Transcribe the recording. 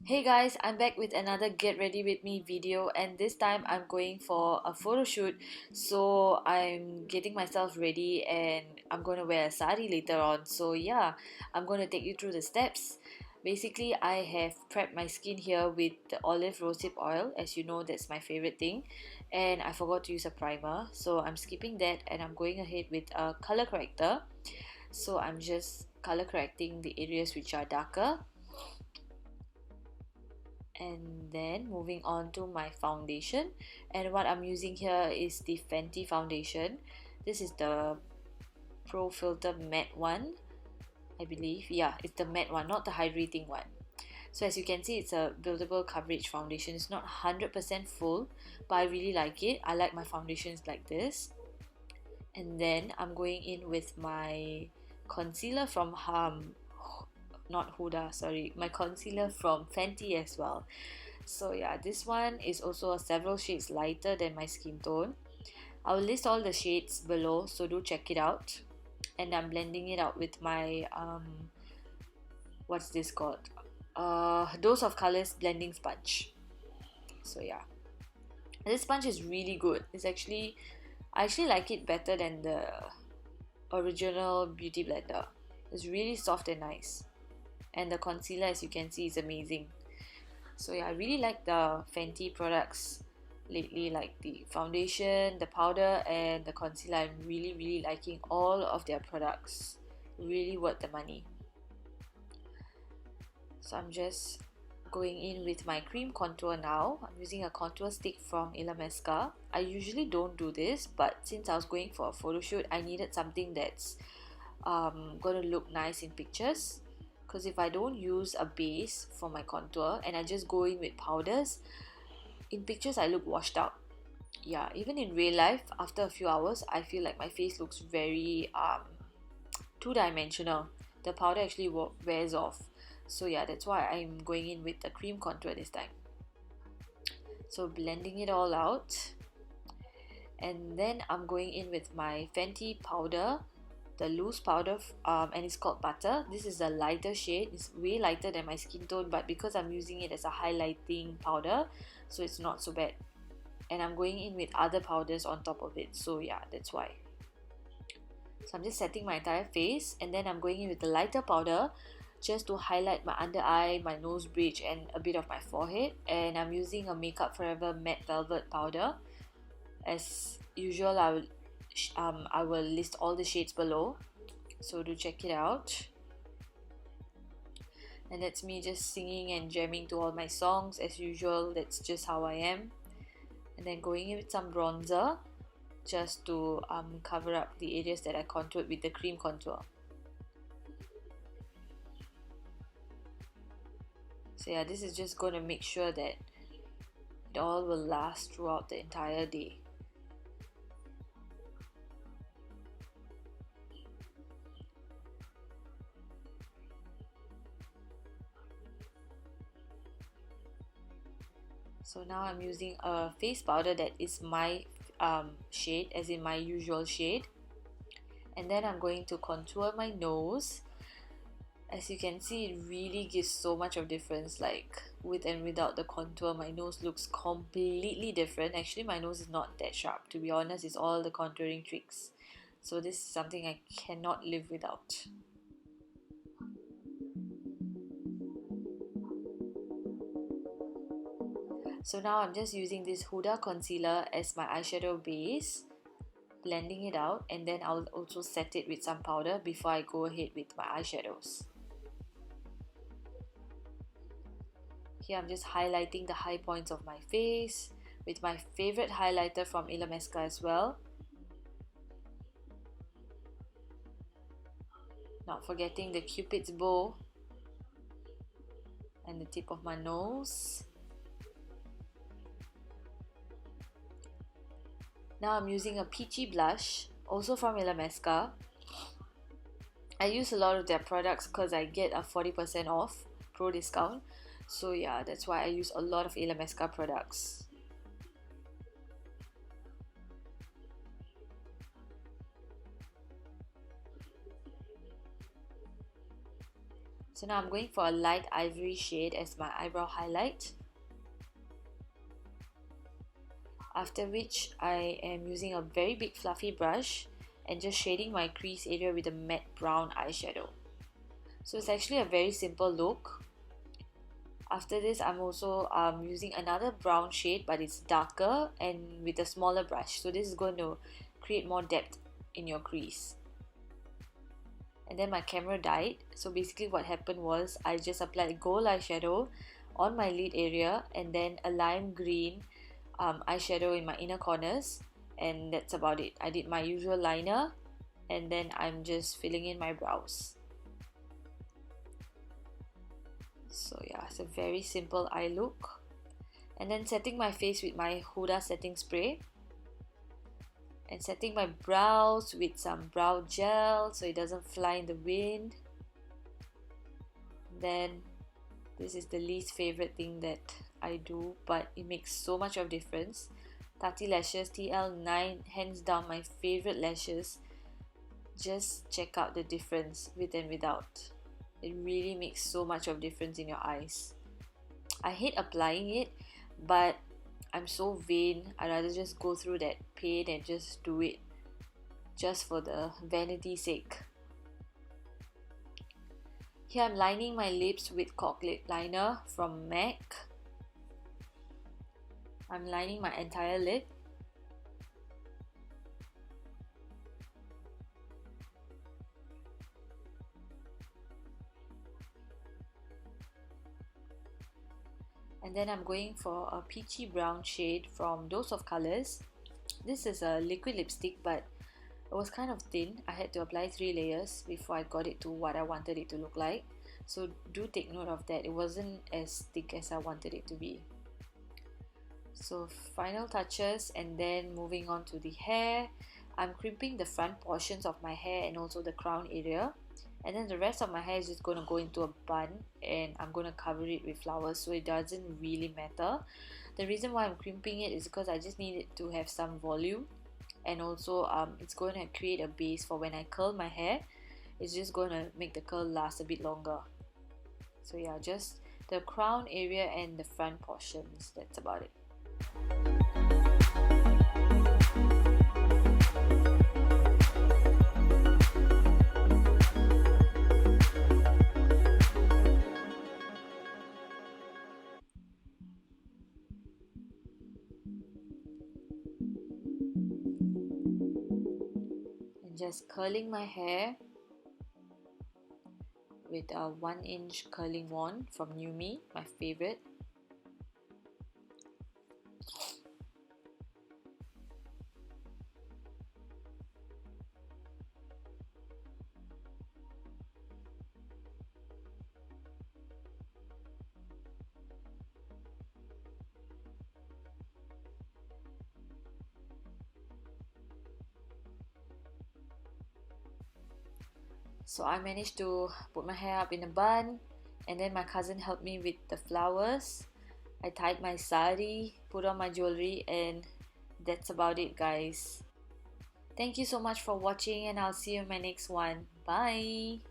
Hey guys, I'm back with another get ready with me video, and this time I'm going for a photo shoot. So I'm getting myself ready and I'm going to wear a sari later on. So yeah, I'm going to take you through the steps. Basically, I have prepped my skin here with the olive rosehip oil. As you know, that's my favorite thing. And I forgot to use a primer, so I'm skipping that and I'm going ahead with a color corrector. So I'm just color correcting the areas which are darker, and then moving on to my foundation. And what I'm using here is the Fenty foundation. This is the Pro Filter matte one, I believe. Yeah, it's the matte one, not the hydrating one. So as you can see, it's a buildable coverage foundation. It's not 100% full, but I really like it. I like my foundations like this. And then I'm going in with my concealer from not Huda, sorry, my concealer from Fenty as well. So yeah, this one is also several shades lighter than my skin tone. I'll list all the shades below, so do check it out. And I'm blending it out with my what's this called? Dose of Colors blending sponge. So yeah, this sponge is really good. I actually like it better than the original beauty blender. It's really soft and nice. And the concealer, as you can see, is amazing. So yeah, I really like the Fenty products lately, like the foundation, the powder, and the concealer. I'm really liking all of their products. Really worth the money. So I'm just going in with my cream contour now. I'm using a contour stick from Ilamesca. I usually don't do this, but since I was going for a photo shoot, I needed something that's gonna look nice in pictures. Because if I don't use a base for my contour and I just go in with powders, in pictures I look washed out. Yeah, even in real life, after a few hours, I feel like my face looks very two-dimensional. The powder actually wears off. So yeah, that's why I'm going in with the cream contour this time. So blending it all out, and then I'm going in with my Fenty powder, the loose powder, and it's called Butter. This is a lighter shade. It's way lighter than my skin tone, but because I'm using it as a highlighting powder, so it's not so bad. And I'm going in with other powders on top of it, so yeah, that's why. So I'm just setting my entire face, and then I'm going in with the lighter powder just to highlight my under eye, my nose bridge, and a bit of my forehead. And I'm using a Makeup Forever matte velvet powder. As usual, I will list all the shades below, so do check it out. And that's me just singing and jamming to all my songs as usual. That's just how I am. And then going in with some bronzer just to cover up the areas that I contoured with the cream contour. So yeah, this is just going to make sure that it all will last throughout the entire day. So now I'm using a face powder that is my shade, as in my usual shade. And then I'm going to contour my nose. As you can see, it really gives so much of difference, like with and without the contour. My nose looks completely different. Actually, my nose is not that sharp, to be honest. It's all the contouring tricks. So this is something I cannot live without. So now I'm just using this Huda concealer as my eyeshadow base, blending it out, and then I'll also set it with some powder before I go ahead with my eyeshadows. Here I'm just highlighting the high points of my face with my favorite highlighter from Ilamesca as well. Not forgetting the Cupid's bow and the tip of my nose. Now I'm using a peachy blush, also from Ilamesca. I use a lot of their products because I get a 40% off pro discount. So yeah, that's why I use a lot of Ilamesca products. So now I'm going for a light ivory shade as my eyebrow highlight. After which I am using a very big fluffy brush and just shading my crease area with a matte brown eyeshadow. So it's actually a very simple look. After this, I'm also using another brown shade, but it's darker and with a smaller brush. So this is going to create more depth in your crease. And then my camera died, so basically what happened was I just applied gold eyeshadow on my lid area and then a lime green eyeshadow in my inner corners, and that's about it. I did my usual liner and then I'm just filling in my brows. So yeah, it's a very simple eye look. And then setting my face with my Huda setting spray and setting my brows with some brow gel so it doesn't fly in the wind. Then this is the least favorite thing that I do, but it makes so much of difference. Tati lashes TL9, hands down my favorite lashes. Just check out the difference with and without. It really makes so much of difference in your eyes. I hate applying it, but I'm so vain, I'd rather just go through that pain and just do it just for the vanity's sake. Here I'm lining my lips with Cork Lip Liner from MAC. I'm lining my entire lip. And then I'm going for a peachy brown shade from Dose of Colors. This is a liquid lipstick, but it was kind of thin. I had to apply 3 layers before I got it to what I wanted it to look like. So do take note of that. It wasn't as thick as I wanted it to be. So final touches, and then moving on to the hair. I'm crimping the front portions of my hair and also the crown area. And then the rest of my hair is just going to go into a bun, and I'm going to cover it with flowers, so it doesn't really matter. The reason why I'm crimping it is because I just need it to have some volume, and also it's going to create a base for when I curl my hair. It's just going to make the curl last a bit longer. So yeah, just the crown area and the front portions, that's about it. Just curling my hair with a 1-inch curling wand from Yumi, my favorite. So I managed to put my hair up in a bun, and then my cousin helped me with the flowers. I tied my saree, put on my jewelry, and that's about it, guys. Thank you so much for watching, and I'll see you in my next one. Bye!